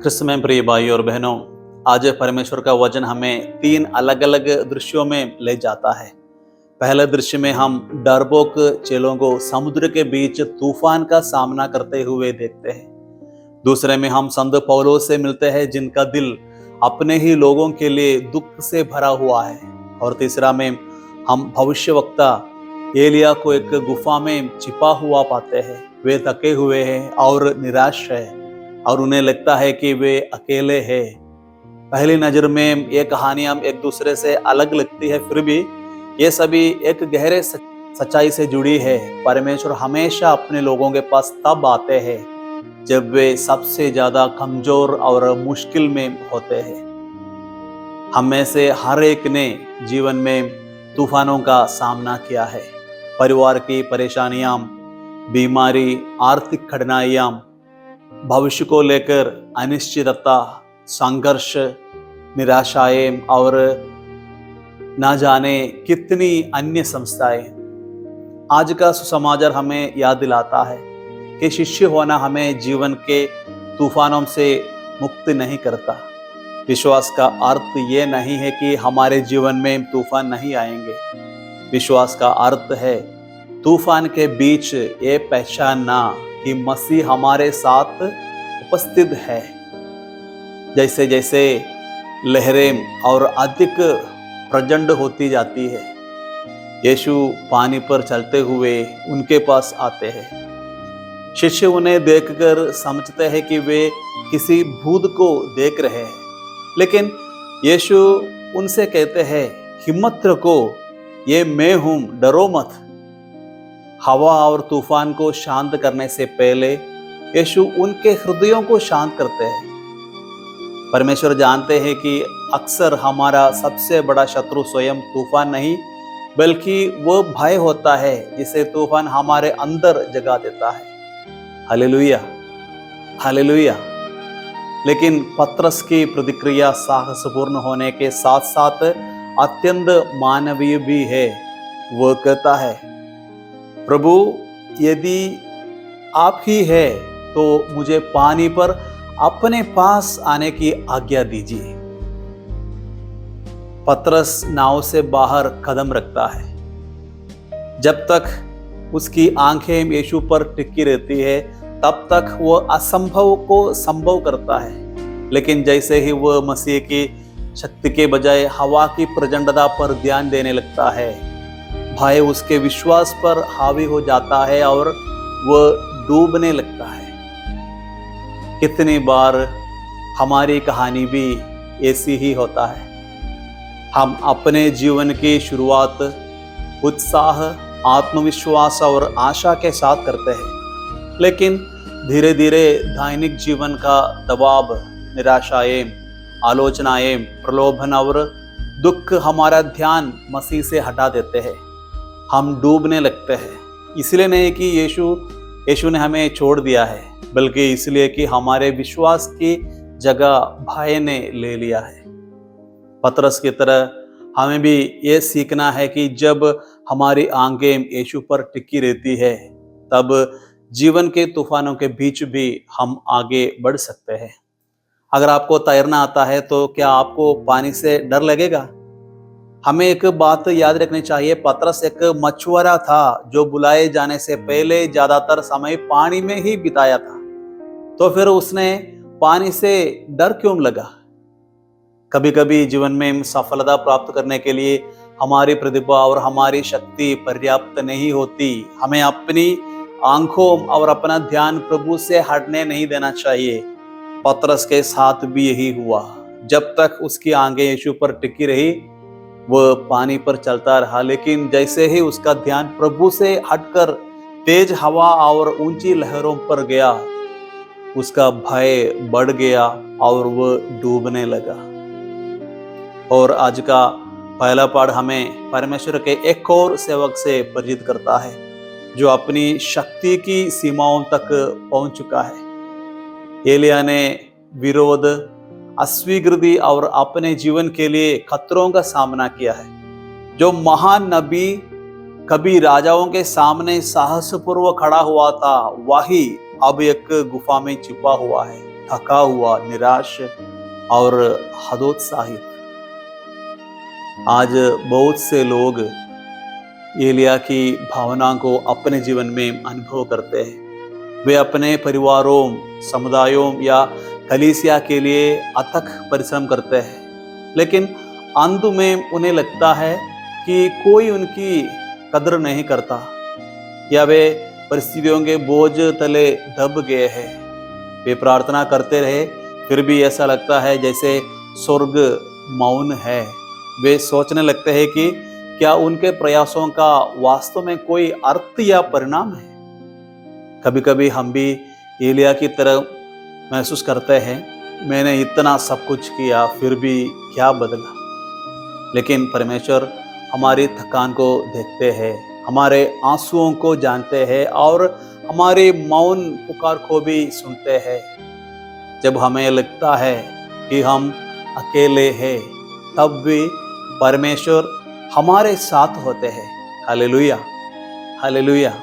क्रिस्त में प्रिय भाई और बहनों, आज परमेश्वर का वचन हमें 3 अलग अलग दृश्यों में ले जाता है। पहले दृश्य में हम डरपोक चेलों को समुद्र के बीच तूफान का सामना करते हुए देखते हैं। दूसरे में हम संत पौलुस से मिलते हैं, जिनका दिल अपने ही लोगों के लिए दुख से भरा हुआ है। और तीसरा में हम भविष्यवक्ता एलिया को एक गुफा में छिपा हुआ पाते हैं। वे थके हुए हैं और निराश है और उन्हें लगता है कि वे अकेले हैं। पहली नजर में ये कहानियां एक दूसरे से अलग लगती है, फिर भी ये सभी एक गहरे सच्चाई से जुड़ी है। परमेश्वर हमेशा अपने लोगों के पास तब आते हैं जब वे सबसे ज्यादा कमजोर और मुश्किल में होते हैं। हम में से हर एक ने जीवन में तूफानों का सामना किया है। परिवार की परेशानियां, बीमारी, आर्थिक कठिनाइयां, भविष्य को लेकर अनिश्चितता, संघर्ष, निराशाएं और ना जाने कितनी अन्य समस्याएं। आज का सुसमाचार हमें याद दिलाता है कि शिष्य होना हमें जीवन के तूफानों से मुक्त नहीं करता। विश्वास का अर्थ ये नहीं है कि हमारे जीवन में तूफान नहीं आएंगे। विश्वास का अर्थ है तूफान के बीच ये पहचानना कि मसीह हमारे साथ उपस्थित है। जैसे जैसे लहरें और अधिक प्रचंड होती जाती है, यीशु पानी पर चलते हुए उनके पास आते हैं। शिष्य उन्हें देखकर समझते हैं कि वे किसी भूत को देख रहे हैं, लेकिन यीशु उनसे कहते हैं, हिम्मत रखो, ये मैं हूं, डरो मत। हवा और तूफान को शांत करने से पहले यीशु उनके हृदयों को शांत करते हैं। परमेश्वर जानते हैं कि अक्सर हमारा सबसे बड़ा शत्रु स्वयं तूफान नहीं, बल्कि वो भय होता है जिसे तूफान हमारे अंदर जगा देता है। Hallelujah, hallelujah. लेकिन पतरस की प्रतिक्रिया साहसपूर्ण होने के साथ साथ अत्यंत मानवीय भी है। वो कहता है, प्रभु यदि आप ही है तो मुझे पानी पर अपने पास आने की आज्ञा दीजिए। पतरस नाव से बाहर कदम रखता है। जब तक उसकी आंखें यीशु पर टिकी रहती है, तब तक वो असंभव को संभव करता है। लेकिन जैसे ही वह मसीह की शक्ति के बजाय हवा की प्रचंडता पर ध्यान देने लगता है, भय उसके विश्वास पर हावी हो जाता है और वह डूबने लगता है। कितनी बार हमारी कहानी भी ऐसी ही होता है। हम अपने जीवन की शुरुआत उत्साह, आत्मविश्वास और आशा के साथ करते हैं, लेकिन धीरे धीरे दैनिक जीवन का दबाव, निराशाएं, आलोचनाएं, प्रलोभन और दुख हमारा ध्यान मसीह से हटा देते हैं। हम डूबने लगते हैं, इसलिए नहीं कि यीशु ने हमें छोड़ दिया है, बल्कि इसलिए कि हमारे विश्वास की जगह भय ने ले लिया है। पतरस की तरह हमें भी ये सीखना है कि जब हमारी आंखें यीशु पर टिकी रहती है, तब जीवन के तूफानों के बीच भी हम आगे बढ़ सकते हैं। अगर आपको तैरना आता है तो क्या आपको पानी से डर लगेगा? हमें एक बात याद रखनी चाहिए, पतरस एक मछुआरा था जो बुलाए जाने से पहले ज्यादातर समय पानी में ही बिताया था। तो फिर उसने पानी से डर क्यों लगा? कभी कभी जीवन में सफलता प्राप्त करने के लिए हमारी प्रतिभा और हमारी शक्ति पर्याप्त नहीं होती। हमें अपनी आंखों और अपना ध्यान प्रभु से हटने नहीं देना चाहिए। पतरस के साथ भी यही हुआ। जब तक उसकी आंखें यीशु पर टिकी रही, वह पानी पर चलता रहा, लेकिन जैसे ही उसका ध्यान प्रभु से हटकर तेज हवा और ऊंची लहरों पर गया, उसका भय बढ़ गया और वह डूबने लगा। और आज का पहला पाठ हमें परमेश्वर के एक और सेवक से परिचित करता है, जो अपनी शक्ति की सीमाओं तक पहुंच चुका है। एलिया ने विरोध, अस्वीकृति और अपने जीवन के लिए खतरों का सामना किया है। जो महान नबी कभी राजाओं के सामने साहसपूर्वक खड़ा हुआ था, वही अब एक गुफा में छिपा हुआ है। थका हुआ, निराश और हतोत्साहित। आज बहुत से लोग एलिया की भावना को अपने जीवन में अनुभव करते हैं। वे अपने परिवारों, समुदायों या कलीसिया के लिए अथक परिश्रम करते हैं, लेकिन अंत में उन्हें लगता है कि कोई उनकी कदर नहीं करता या वे परिस्थितियों के बोझ तले दब गए हैं। वे प्रार्थना करते रहे, फिर भी ऐसा लगता है जैसे स्वर्ग मौन है। वे सोचने लगते हैं कि क्या उनके प्रयासों का वास्तव में कोई अर्थ या परिणाम है। कभी कभी हम भी एलिया की तरह महसूस करते हैं, मैंने इतना सब कुछ किया फिर भी क्या बदला। लेकिन परमेश्वर हमारी थकान को देखते हैं, हमारे आंसुओं को जानते हैं और हमारे मौन पुकार को भी सुनते हैं। जब हमें लगता है कि हम अकेले हैं, तब भी परमेश्वर हमारे साथ होते हैं। Hallelujah, hallelujah.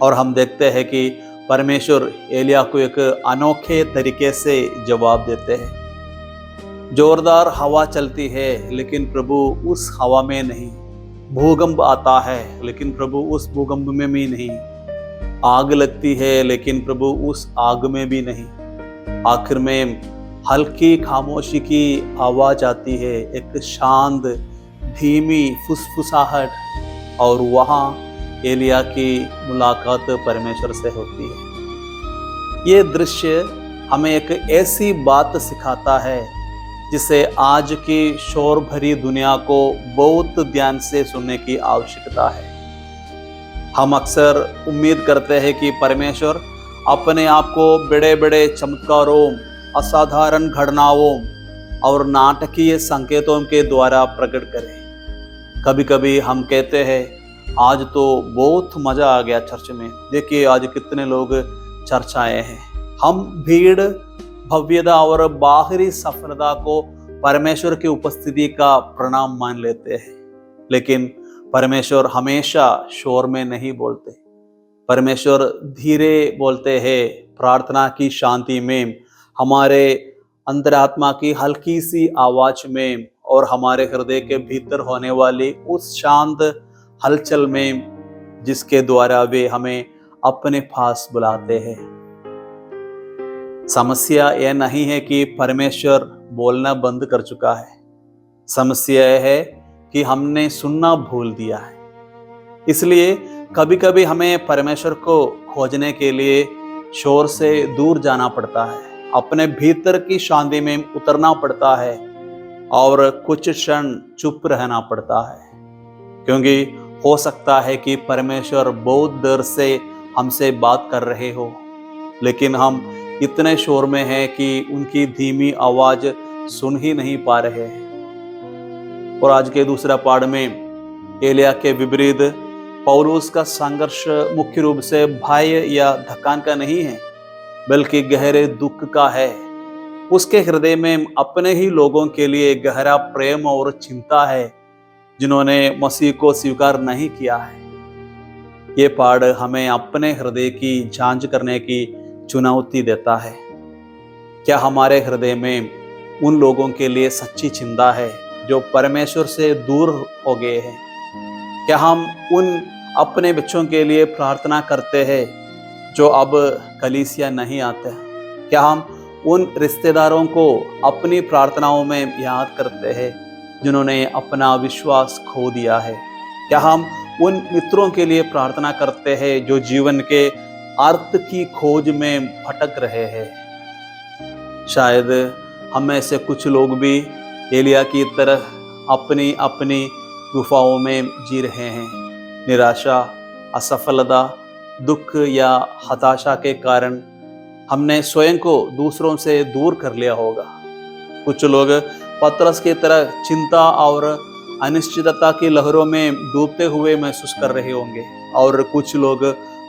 और हम देखते हैं कि परमेश्वर एलिया को एक अनोखे तरीके से जवाब देते हैं। जोरदार हवा चलती है लेकिन प्रभु उस हवा में नहीं। भूकंप आता है लेकिन प्रभु उस भूकंप में भी नहीं। आग लगती है लेकिन प्रभु उस आग में भी नहीं। आखिर में हल्की खामोशी की आवाज आती है, एक शांत धीमी फुसफुसाहट, और वहां एलिया की मुलाकात परमेश्वर से होती है। ये दृश्य हमें एक ऐसी बात सिखाता है जिसे आज की शोर भरी दुनिया को बहुत ध्यान से सुनने की आवश्यकता है। हम अक्सर उम्मीद करते हैं कि परमेश्वर अपने आप को बड़े बड़े चमत्कारों, असाधारण घटनाओं और नाटकीय संकेतों के द्वारा प्रकट करे। कभी कभी हम कहते हैं, आज तो बहुत मजा आ गया चर्च में, देखिए आज कितने लोग चर्च आए हैं। हम भीड़, भव्यता और बाहरी सफलता को परमेश्वर की उपस्थिति का प्रणाम मान लेते हैं। लेकिन परमेश्वर हमेशा शोर में नहीं बोलते। परमेश्वर धीरे बोलते हैं, प्रार्थना की शांति में, हमारे अंतरात्मा की हल्की सी आवाज में और हमारे हृदय के भीतर होने वाली उस शांत हलचल में जिसके द्वारा वे हमें अपने पास बुलाते हैं। समस्या यह नहीं है कि परमेश्वर बोलना बंद कर चुका है। समस्या यह है कि हमने सुनना भूल दिया है। इसलिए कभी कभी हमें परमेश्वर को खोजने के लिए शोर से दूर जाना पड़ता है, अपने भीतर की शांति में उतरना पड़ता है और कुछ क्षण चुप रहना पड़ता है, क्योंकि हो सकता है कि परमेश्वर बहुत देर से हमसे बात कर रहे हो, लेकिन हम इतने शोर में हैं कि उनकी धीमी आवाज सुन ही नहीं पा रहे हैं। और आज के दूसरा पाठ में एलिया के विपरीत पौलुस का संघर्ष मुख्य रूप से भय या थकान का नहीं है, बल्कि गहरे दुख का है। उसके हृदय में अपने ही लोगों के लिए गहरा प्रेम और चिंता है, जिन्होंने मसीह को स्वीकार नहीं किया है। ये पाठ हमें अपने हृदय की जांच करने की चुनौती देता है। क्या हमारे हृदय में उन लोगों के लिए सच्ची चिंता है जो परमेश्वर से दूर हो गए हैं? क्या हम उन अपने बच्चों के लिए प्रार्थना करते हैं जो अब कलीसिया नहीं आते? क्या हम उन रिश्तेदारों को अपनी प्रार्थनाओं में याद करते हैं जिन्होंने अपना विश्वास खो दिया है? क्या हम उन मित्रों के लिए प्रार्थना करते हैं जो जीवन के अर्थ की खोज में भटक रहे हैं? शायद हम में से कुछ लोग भी एलिया की तरह अपनी अपनी गुफाओं में जी रहे हैं। निराशा, असफलता, दुख या हताशा के कारण हमने स्वयं को दूसरों से दूर कर लिया होगा। कुछ लोग पतरस की तरह चिंता और अनिश्चितता की लहरों में डूबते हुए महसूस कर रहे होंगे, और कुछ लोग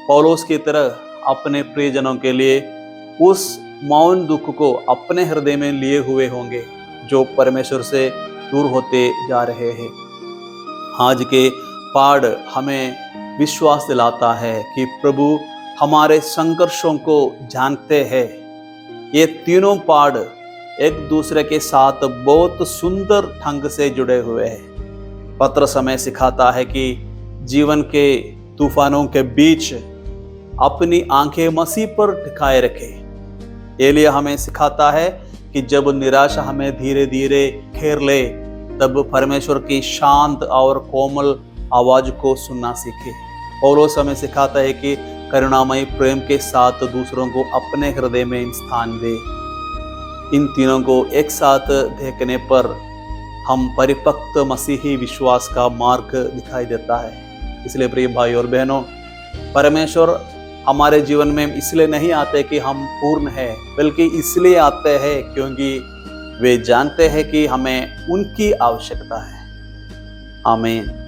पौलुस की तरह अपने प्रियजनों के लिए उस मौन दुख को अपने हृदय में लिए हुए होंगे जो परमेश्वर से दूर होते जा रहे हैं। आज के पाठ हमें विश्वास दिलाता है कि प्रभु हमारे संघर्षों को जानते हैं। ये तीनों पार्ट एक दूसरे के साथ बहुत सुंदर ढंग से जुड़े हुए हैं। पतरस हमें सिखाता है कि जीवन के तूफानों के बीच अपनी आंखें मसीह पर टिकाए रखें। एलिया हमें सिखाता है कि जब निराशा हमें धीरे धीरे घेर ले तब परमेश्वर की शांत और कोमल आवाज को सुनना सीखे। पौलुस हमें सिखाता है कि करुणामयी प्रेम के साथ दूसरों को अपने हृदय में स्थान दे। इन तीनों को एक साथ देखने पर हम परिपक्व मसीही विश्वास का मार्ग दिखाई देता है। इसलिए प्रिय भाई और बहनों, परमेश्वर हमारे जीवन में इसलिए नहीं आते कि हम पूर्ण हैं, बल्कि इसलिए आते हैं क्योंकि वे जानते हैं कि हमें उनकी आवश्यकता है। आमीन।